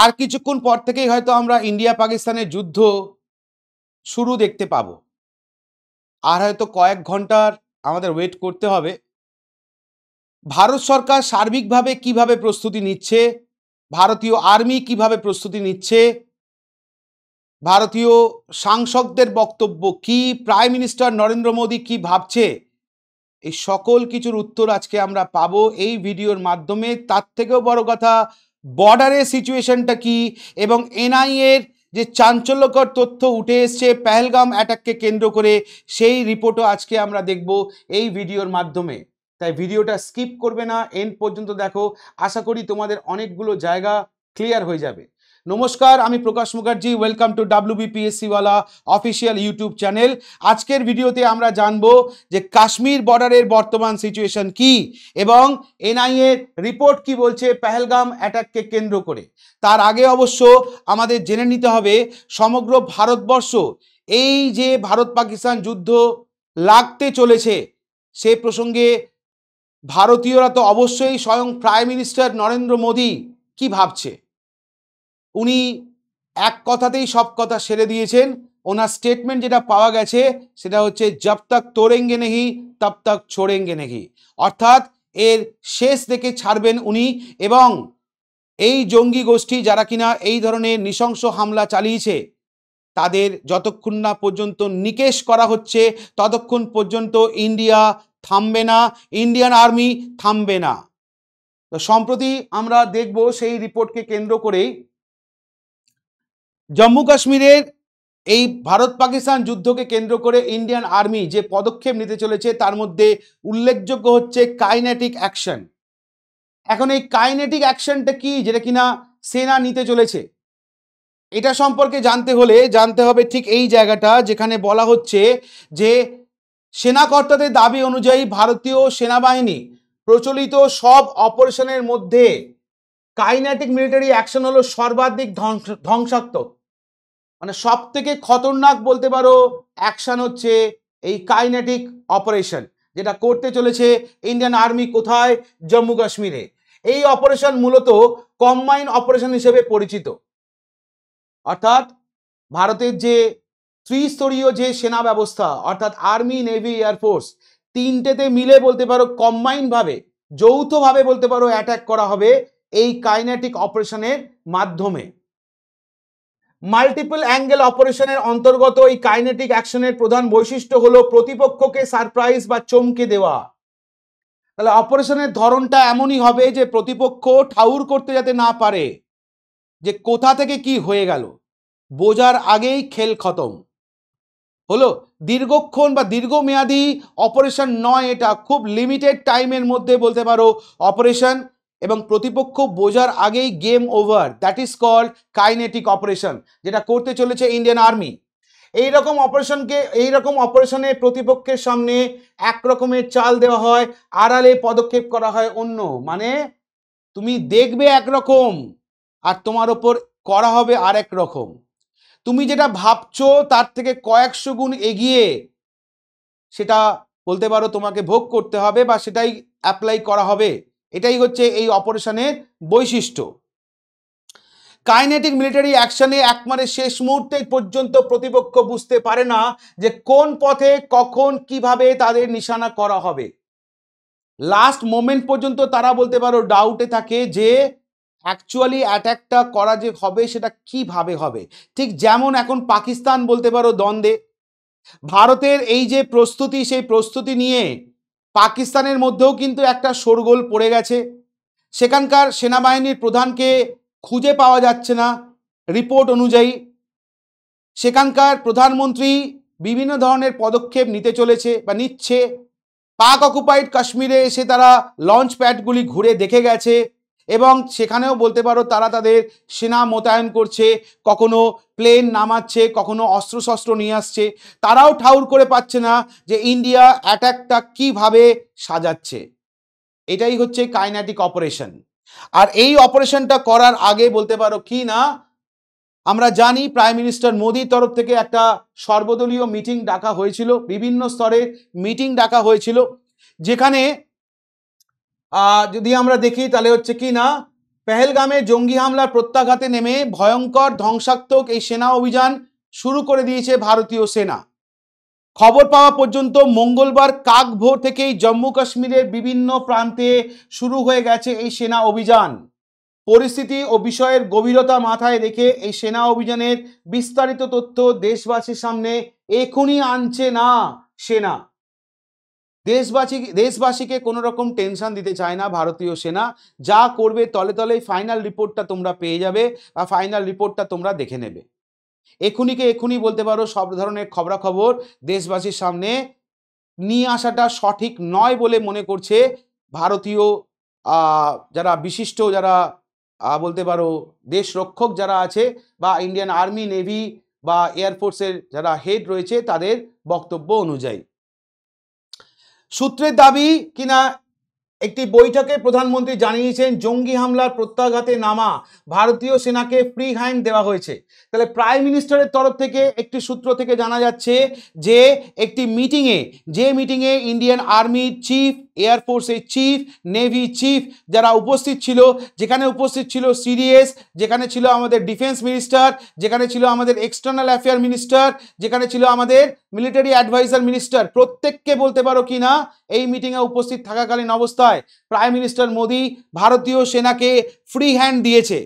আর কিছুক্ষণ পর থেকেই হয়তো আমরা ইন্ডিয়া পাকিস্তানের যুদ্ধ শুরু দেখতে পাবো। আর হয়তো কয়েক ঘন্টার আমাদের ওয়েট করতে হবে। ভারত সরকার সার্বিকভাবে কিভাবে প্রস্তুতি নিচ্ছে, ভারতীয় আর্মি কিভাবে প্রস্তুতি নিচ্ছে, ভারতীয় সাংসদদের বক্তব্য কি, প্রাইম মিনিস্টার নরেন্দ্র মোদী কি ভাবছে, এই সকল কিছুর উত্তর আজকে আমরা পাবো এই ভিডিওর মাধ্যমে। তার থেকেও বড় কথা, বর্ডারের সিচুয়েশনটা কি এবং এনআইএর যে চাঞ্চল্যকর তথ্য উঠে এসছে পেহেলগাম অ্যাটাককে কেন্দ্র করে, সেই রিপোর্টও আজকে আমরা দেখব এই ভিডিওর মাধ্যমে। তাই ভিডিওটা স্কিপ করবে না, এন্ড পর্যন্ত দেখো। আশা করি তোমাদের অনেকগুলো জায়গা ক্লিয়ার হয়ে যাবে। নমস্কার, আমি প্রকাশ মুখার্জি। ওয়েলকাম টু WBPSC ওয়ালা অফিসিয়াল ইউটিউব চ্যানেল। আজকের ভিডিওতে আমরা জানবো যে কাশ্মীর বর্ডারের বর্তমান সিচুয়েশন কি এবং এনআইএ রিপোর্ট কি বলছে পেহেলগাম অ্যাটাককে কেন্দ্র করে। তার আগে অবশ্য আমাদের জেনে নিতে হবে সমগ্র ভারতবর্ষ এই যে ভারত পাকিস্তান যুদ্ধ লাগতে চলেছে সে প্রসঙ্গে ভারতীয়রা তো অবশ্যই স্বয়ং প্রাইম মিনিস্টার নরেন্দ্র মোদী কি ভাবছে। উনি এক কথাতেই সব কথা সেরে দিয়েছেন। ওনার স্টেটমেন্ট যেটা পাওয়া গেছে সেটা হচ্ছে জব তক তোড়েঙ্গে নেহি তব তক ছোড়েঙ্গে নেহি, অর্থাৎ এর শেষ দেখে ছাড়বেন উনি। এবং এই জঙ্গি গোষ্ঠী যারা কিনা এই ধরনের নৃশংস হামলা চালিয়েছে তাদের যতক্ষণ না পর্যন্ত নিকেশ করা হচ্ছে ততক্ষণ পর্যন্ত ইন্ডিয়া থামবে না, ইন্ডিয়ান আর্মি থামবে না। তো সম্প্রতি আমরা দেখব সেই রিপোর্টকে কেন্দ্র করেই জম্মু কাশ্মীরের এই ভারত পাকিস্তান যুদ্ধকে কেন্দ্র করে ইন্ডিয়ান আর্মি যে পদক্ষেপ নিতে চলেছে তার মধ্যে উল্লেখযোগ্য হচ্ছে কাইনেটিক অ্যাকশন। এখন এই কাইনেটিক অ্যাকশনটা কি, যেটা কিনা সেনা নিতে চলেছে, এটা সম্পর্কে জানতে হলে জানতে হবে ঠিক এই জায়গাটা যেখানে বলা হচ্ছে যে সেনাকর্তাদের দাবি অনুযায়ী ভারতীয় সেনাবাহিনী প্রচলিত সব অপারেশনের মধ্যে কাইনেটিক মিলিটারি অ্যাকশন হলো সর্বাধিক ধ্বংসাত্মক, মানে সব থেকে খতরনাক বলতে পারো অ্যাকশন হচ্ছে এই কাইনেটিক অপারেশন, যেটা করতে চলেছে ইন্ডিয়ান আর্মি। কোথায়? জম্মু কাশ্মীরে। এই অপারেশন মূলত কম্বাইন্ড অপারেশন হিসেবে পরিচিত, অর্থাৎ ভারতের যে ত্রিস্তরীয় যে সেনা ব্যবস্থা অর্থাৎ আর্মি, নেভি, এয়ারফোর্স, তিনটেতে মিলে বলতে পারো কম্বাইন্ড ভাবে, যৌথভাবে বলতে পারো অ্যাটাক করা হবে এই কাইনেটিক অপারেশনের মাধ্যমে। মাল্টিপল অ্যাঙ্গেল অপারেশনের অন্তর্গত এই কাইনেটিক অ্যাকশনের প্রধান বৈশিষ্ট্য হলো প্রতিপক্ষকে সারপ্রাইজ বা চমকে দেওয়া। তাহলে অপারেশনের ধরনটা এমনই হবে যে প্রতিপক্ষ ঠাউর করতে যাতে না পারে যে কোথা থেকে কি হয়ে গেল, বোঝার আগেই খেল খতম হলো। দীর্ঘক্ষণ বা দীর্ঘমেয়াদী অপারেশন নয়, এটা খুব লিমিটেড টাইমের মধ্যে বলতে পারো অপারেশন, এবং প্রতিপক্ষ বোঝার আগেই game over. That is called kinetic operation, যেটা করতে চলেছে ইন্ডিয়ান আর্মি। এইরকম অপারেশনে প্রতিপক্ষের সামনে এক রকমের চাল দেওয়া হয়, আড়ালে পদক্ষেপ করা হয় অন্য। মানে তুমি দেখবে একরকম আর তোমার ওপর করা হবে আরেক রকম। তুমি যেটা ভাবছো তার থেকে কয়েকশো গুণ এগিয়ে সেটা বলতে পারো তোমাকে ভোগ করতে হবে বা সেটাই অ্যাপ্লাই করা হবে। এটাই হচ্ছে এই অপারেশনের বৈশিষ্ট্য। কাইনেটিক মিলিটারি অ্যাকশনে একবারে শেষ মুহূর্তে পর্যন্ত প্রতিপক্ষ বুঝতে পারে না যে কোন পথে কখন কিভাবে তাদের নিশানা করা হবে। লাস্ট মোমেন্ট পর্যন্ত তারা বলতে পারো ডাউটে থাকে যে অ্যাকচুয়ালি অ্যাটাকটা করা যে হবে সেটা কিভাবে হবে। ঠিক যেমন এখন পাকিস্তান বলতে পারো দ্বন্দ্বে, ভারতের এই যে প্রস্তুতি, সেই প্রস্তুতি নিয়ে পাকিস্তানের মধ্যেও কিন্তু একটা শোরগোল পড়ে গেছে। সেখানকার সেনাবাহিনীর প্রধানকে খুঁজে পাওয়া যাচ্ছে না রিপোর্ট অনুযায়ী। সেখানকার প্রধানমন্ত্রী বিভিন্ন ধরনের পদক্ষেপ নিতে চলেছে বা নিচ্ছে। পাক অকুপাইড কাশ্মীরে এসে তারা লঞ্চ প্যাডগুলি ঘুরে দেখে গেছে এবং সেখানেও বলতে পারো তারা তাদের সেনা মোতায়েন করছে, কখনো প্লেন নামাচ্ছে, কখনো অস্ত্রশস্ত্র নিয়ে আসছে। তারাও ঠাউর করে পাচ্ছে না যে ইন্ডিয়া অ্যাটাকটা কিভাবে সাজাচ্ছে। এটাই হচ্ছে কাইনেটিক অপারেশন। আর এই অপারেশনটা করার আগে বলতে পারো কি না, আমরা জানি প্রাইম মিনিস্টার মোদির তরফ থেকে একটা সর্বদলীয় মিটিং ডাকা হয়েছিল, বিভিন্ন স্তরে মিটিং ডাকা হয়েছিল, যেখানে যদি আমরা দেখি তাহলে হচ্ছে কি না পেহেলগামে জঙ্গি হামলার প্রত্যাঘাতে নেমে ভয়ঙ্কর ধ্বংসাত্মক এই সেনা অভিযান শুরু করে দিয়েছে ভারতীয় সেনা। খবর পাওয়া পর্যন্ত মঙ্গলবার কাক ভোর থেকেই জম্মু কাশ্মীরের বিভিন্ন প্রান্তে শুরু হয়ে গেছে এই সেনা অভিযান। পরিস্থিতি ও বিষয়ের গভীরতা মাথায় রেখে এই সেনা অভিযানের বিস্তারিত তথ্য দেশবাসীর সামনে এখনই আনছে না সেনা। দেশবাসীকে কোনো রকম টেনশন দিতে চায় না ভারতীয় সেনা। যা করবে তলে তলেই ফাইনাল রিপোর্টটা তোমরা পেয়ে যাবে বা ফাইনাল রিপোর্টটা তোমরা দেখে নেবে। এখনই বলতে পারো সব ধরনের খবরাখবর দেশবাসীর সামনে নিয়ে আসাটা সঠিক নয় বলে মনে করছে ভারতীয় যারা বিশিষ্ট, যারা বলতে পারো দেশ রক্ষক যারা আছে, বা ইন্ডিয়ান আর্মি, নেভি বা এয়ারফোর্সের যারা হেড রয়েছে তাদের বক্তব্য অনুযায়ী। সূত্রের দাবি কিনা একটি বৈঠকে প্রধানমন্ত্রী জানিয়েছেন জঙ্গি হামলার প্রত্যাঘাতে নামা ভারতীয় সেনাকে ফ্রি হ্যান্ড দেওয়া হয়েছে। তাহলে প্রাইম মিনিস্টারের তরফ থেকে একটি সূত্র থেকে জানা যাচ্ছে যে একটি মিটিংয়ে ইন্ডিয়ান আর্মির চিফ, এয়ারফোর্সের চিফ, নেভি চিফ যারা উপস্থিত ছিল, যেখানে উপস্থিত ছিল সিডিএস, যেখানে ছিল আমাদের ডিফেন্স মিনিস্টার, যেখানে ছিল আমাদের এক্সটার্নাল অ্যাফেয়ার মিনিস্টার, যেখানে ছিল আমাদের মিলিটারি অ্যাডভাইজার মিনিস্টার, প্রত্যেককে বলতে পারো কিনা এই মিটিংয়ে উপস্থিত থাকাকালীন অবস্থায় প্রাইম মিনিস্টার মোদি ভারতীয় সেনাকে ফ্রি হ্যান্ড দিয়েছে।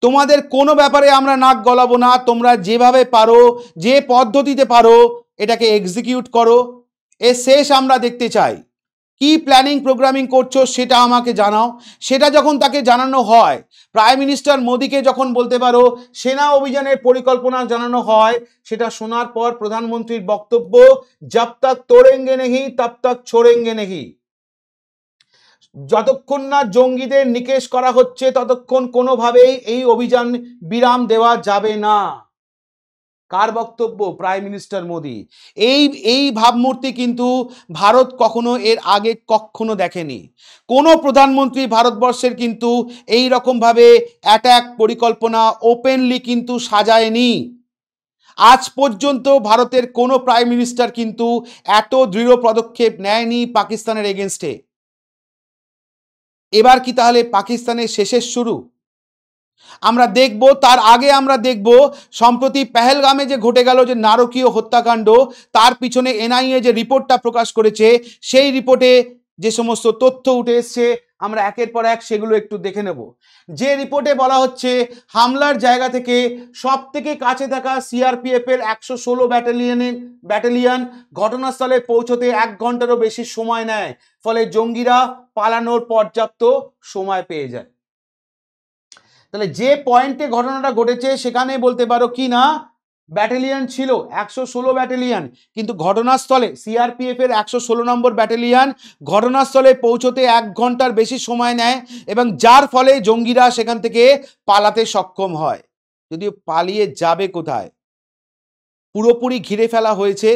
তোমাদের কোনো ব্যাপারে আমরা নাক গলাবো না, তোমরা যেভাবে পারো, যে পদ্ধতিতে পারো এটাকে এক্সিকিউট করো, এর শেষ আমরা দেখতে চাই। কি প্ল্যানিং প্রোগ্রামিং করছো সেটা আমাকে জানাও। সেটা যখন তাকে জানানো হয়, প্রাইম মিনিস্টার মোদিকে যখন বলতে পারো সেনা অভিযানের পরিকল্পনা জানানো হয়, সেটা শোনার পর প্রধানমন্ত্রীর বক্তব্য, জব তক তোড়েঙ্গে নেহি তব তক ছোড়েঙ্গে নেহি। যতক্ষণ না জঙ্গিদের নিকেশ করা হচ্ছে ততক্ষণ কোনোভাবেই এই অভিযান বিরাম দেওয়া যাবে না। কার বক্তব্য? Prime minister Modi. এই ভাবমূর্তি কিন্তু ভারত কখনো এর আগে কখনো দেখেনি। কোনো প্রধানমন্ত্রী ভারতবর্ষের কিন্তু এই রকমভাবে অ্যাটাক পরিকল্পনা ওপেনলি কিন্তু সাজায়নি। আজ পর্যন্ত ভারতের কোনো প্রাইম মিনিস্টার কিন্তু এত দৃঢ় পদক্ষেপ নেয়নি পাকিস্তানের এগেনস্টে। এবার কি তাহলে পাকিস্তানের শেষের শুরু? আমরা দেখব। তার আগে আমরা দেখব সম্প্রতি পেহেলগামে যে ঘটে গেল যে নারকীয় হত্যাকাণ্ড, তার পিছনে এনআইএ যে রিপোর্টটা প্রকাশ করেছে, সেই রিপোর্টে যে সমস্ত তথ্য উঠে এসছে আমরা একের পর এক সেগুলো একটু দেখে নেব। যে রিপোর্টে বলা হচ্ছে হামলার জায়গা থেকে সব থেকে কাছে থাকা সিআরপিএফ এর 116 ব্যাটালিয়ন ঘটনাস্থলে পৌঁছতে 1 ঘন্টারও বেশি সময় নেয়, ফলে জঙ্গিরা পালানোর পর্যাপ্ত সময় পেয়ে যায়। তাহলে যে পয়েন্টে ঘটনাটা ঘটেছে সেখানে বলতে পারো কি না ব্যাটালিয়ন ছিল 116 ব্যাটালিয়ন, কিন্তু ঘটনাস্থলে সিআরপিএফ এর 116 নম্বর ব্যাটালিয়ন ঘটনাস্থলে পৌঁছতে 1 ঘন্টার বেশি সময় নেয়, এবং যার ফলে জঙ্গিরা সেখান থেকে পালাতে সক্ষম হয়। যদিও পালিয়ে যাবে কোথায়? পুরোপুরি ঘিরে ফেলা হয়েছে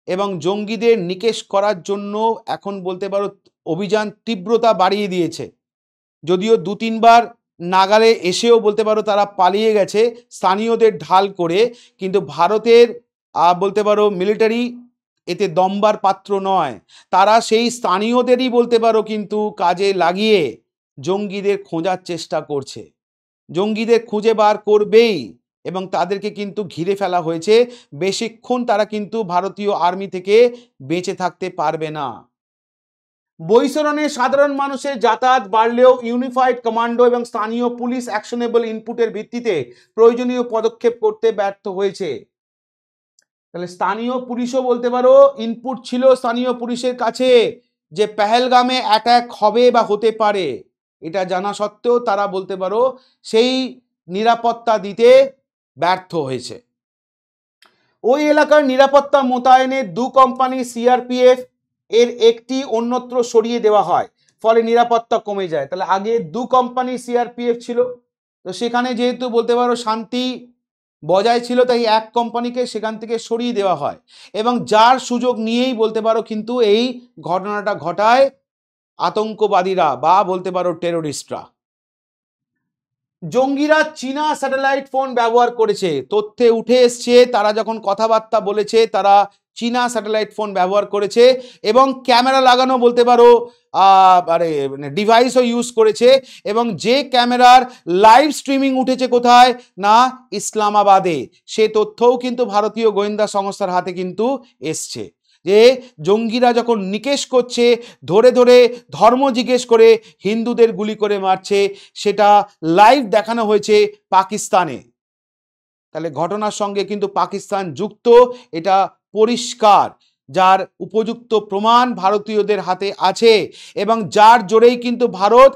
এবং জঙ্গিদের নিকেশ করার জন্য এখন বলতে পারো অভিযান তীব্রতা বাড়িয়ে দিয়েছে। যদিও 2-3 বার নাগালে এসেও বলতে পারো তারা পালিয়ে গেছে স্থানীয়দের ঢাল করে, কিন্তু ভারতের বলতে পারো মিলিটারি এতে দমবার পাত্র নয়। তারা সেই স্থানীয়দেরই বলতে পারো কিন্তু কাজে লাগিয়ে জঙ্গিদের খোঁজার চেষ্টা করছে। জঙ্গিদের খুঁজে বার করবেই এবং তাদেরকে কিন্তু ঘিরে ফেলা হয়েছে। বেশিক্ষণ তারা কিন্তু ভারতীয় আর্মি থেকে বেঁচে থাকতে পারবে না। বৈশরণে সাধারণ মানুষের যাতায়াত বাড়লেও ইউনিফাইড কমান্ডো এবং স্থানীয় পুলিশ অ্যাকশনেবল ইনপুটের ভিত্তিতে প্রয়োজনীয় পদক্ষেপ করতে ব্যর্থ হয়েছে। তাহলে স্থানীয় পুলিশও বলতে পারো ইনপুট ছিল স্থানীয় পুলিশের কাছে যে পেহেলগামে অ্যাটাক হবে বা হতে পারে, এটা জানা সত্ত্বেও তারা বলতে পারো সেই নিরাপত্তা দিতে ব্যর্থ হয়েছে। ওই এলাকার নিরাপত্তা মোতায়েনে 2 কোম্পানি সিআরপিএফ এর একটি অন্যত্র সরিয়ে দেওয়া হয়, ফলে নিরাপত্তা কমে যায়। তাহলে আগে 2 কোম্পানি সিআরপিএফ ছিল, তো সেখানে যেহেতু বলতে পারো শান্তি বজায় ছিল, তাই 1 কোম্পানিকে সেখান থেকে সরিয়ে দেওয়া হয়, এবং যার সুযোগ নিয়েই বলতে পারো কিন্তু এই ঘটনাটা ঘটায় আতঙ্কবাদীরা বা বলতে পারো টেরোরিস্টরা। জঙ্গিরা চীনা স্যাটেলাইট ফোন ব্যবহার করেছে, তথ্যে উঠে এসছে। তারা যখন কথাবার্তা বলেছে তারা চীনা স্যাটেলাইট ফোন ব্যবহার করেছে এবং ক্যামেরা লাগানো বলতে পারো ডিভাইসও ইউজ করেছে, এবং যে ক্যামেরার লাইভ স্ট্রিমিং উঠেছে কোথায় না ইসলামাবাদে, সে তথ্যও কিন্তু ভারতীয় গোয়েন্দা সংস্থার হাতে কিন্তু এসছে যে জঙ্গিরা যখন নিকেশ করছে, ধরে ধরে ধর্ম জিজ্ঞেস করে হিন্দুদের গুলি করে মারছে, সেটা লাইভ দেখানো হয়েছে পাকিস্তানে। তাহলে ঘটনার সঙ্গে কিন্তু পাকিস্তান যুক্ত, এটা পরিষ্কার, যার উপযুক্ত প্রমাণ ভারতীয়দের হাতে আছে এবং যার জোরেই কিন্তু ভারত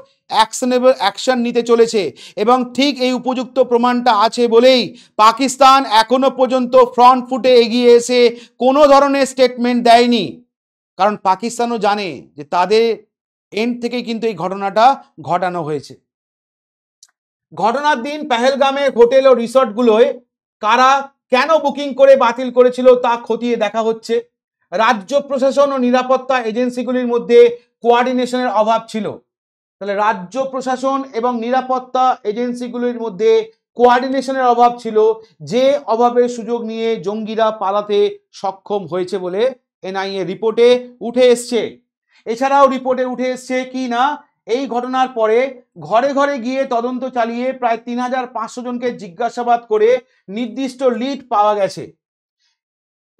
অ্যাকশন নিতে চলেছে, এবং ঠিক এই উপযুক্ত প্রমাণটা আছে বলেই পাকিস্তান এখনো পর্যন্ত ফ্রন্ট ফুটে এগিয়ে এসে কোনো ধরনের স্টেটমেন্ট দেয়নি, কারণ পাকিস্তানও জানে যে তাদের এন্ড থেকে কিন্তু এই ঘটনাটা ঘটানো হয়েছে। ঘটনার দিন পেহেলগামের হোটেল ও রিসর্টগুলোয় কারা কেন বুকিং করে বাতিল করেছিল তা খতিয়ে দেখা হচ্ছে। রাজ্য প্রশাসন ও নিরাপত্তা এজেন্সিগুলির মধ্যে কোঅর্ডিনেশনের অভাব ছিল। তাহলে রাজ্য প্রশাসন এবং নিরাপত্তা এজেন্সিগুলির মধ্যে কোঅর্ডিনেশনের অভাব ছিল, যে অভাবের সুযোগ নিয়ে জঙ্গিরা পালাতে সক্ষম হয়েছে বলে এনআইএ রিপোর্টে উঠে এসছে। এছাড়াও রিপোর্টে উঠে এসছে কি না, এই ঘটনার পরে ঘরে ঘরে গিয়ে তদন্ত চালিয়ে প্রায় ৩৫০০ জনকে জিজ্ঞাসাবাদ করে নির্দিষ্ট লিড পাওয়া গেছে।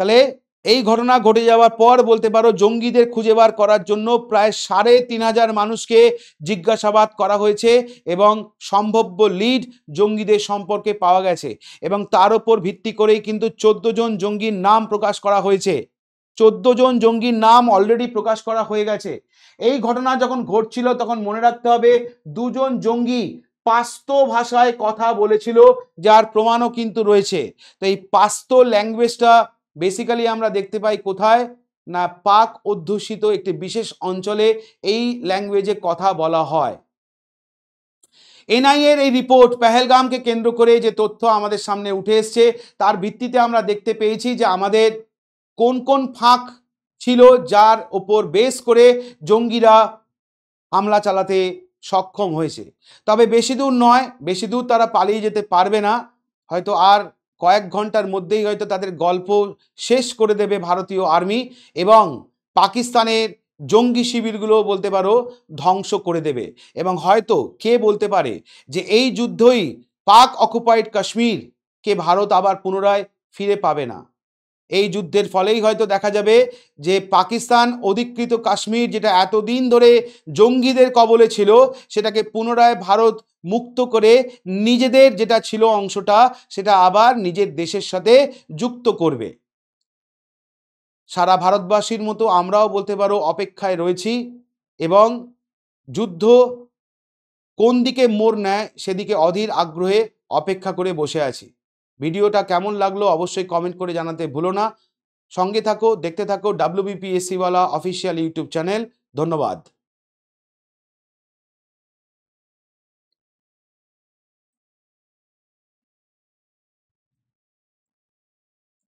তাহলে এই ঘটনা ঘটে যাওয়ার পর বলতে পারো জঙ্গিদের খুঁজে বার করার জন্য প্রায় ৩৫০০ মানুষকে জিজ্ঞাসাবাদ করা হয়েছে এবং সম্ভাব্য লিড জঙ্গিদের সম্পর্কে পাওয়া গেছে, এবং তার উপর ভিত্তি করেই কিন্তু ১৪ জন জঙ্গির নাম প্রকাশ করা হয়েছে। ১৪ জন জঙ্গির নাম অলরেডি প্রকাশ করা হয়ে গেছে। এই ঘটনা যখন ঘটছিল তখন মনে রাখতে হবে ২ জন জঙ্গি পাশতো ভাষায় কথা বলেছিল, যার প্রমাণও কিন্তু রয়েছে। তো এই পাশতো ল্যাঙ্গুয়েজটা বেসিক্যালি আমরা দেখতে পাই কোথায় না পাক অধ্যুষিত একটি বিশেষ অঞ্চলে এই ল্যাঙ্গুয়েজে কথা বলা হয়। এনআইএর এই রিপোর্ট পেহেলগামকে কেন্দ্র করে যে তথ্য আমাদের সামনে উঠে এসছে তার ভিত্তিতে আমরা দেখতে পেয়েছি যে আমাদের কোন কোন ফাঁক ছিল যার ওপর বেস করে জঙ্গিরা হামলা চালাতে সক্ষম হয়েছে। তবে বেশি দূর নয়, বেশি দূর তারা পালিয়ে যেতে পারবে না, হয়তো আর কয়েক ঘন্টার মধ্যেই হয়তো তাদের গল্প শেষ করে দেবে ভারতীয় আর্মি, এবং পাকিস্তানের জঙ্গি শিবিরগুলো বলতে পারো ধ্বংস করে দেবে। এবং হয়তো কে বলতে পারে যে এই যুদ্ধই পাক অকুপাইড কাশ্মীরকে ভারত আবার পুনরায় ফিরে পাবে না। এই যুদ্ধের ফলেই হয়তো দেখা যাবে যে পাকিস্তান অধিকৃত কাশ্মীর, যেটা এতদিন ধরে জঙ্গিদের কবলে ছিল, সেটাকে পুনরায় ভারত মুক্ত করে নিজেদের যেটা ছিল অংশটা সেটা আবার নিজের দেশের সাথে যুক্ত করবে। সারা ভারতবাসীর মতো আমরাও বলতে পারো অপেক্ষায় রয়েছি, এবং যুদ্ধ কোন দিকে মোড় নেয় সেদিকে অধীর আগ্রহে অপেক্ষা করে বসে আছি। ভিডিওটা কেমন লাগলো অবশ্যই কমেন্ট করে জানাতে ভুলো না। সঙ্গে থাকো, দেখতে থাকো WBPSC ওয়ালা অফিসিয়াল ইউটিউব চ্যানেল। ধন্যবাদ।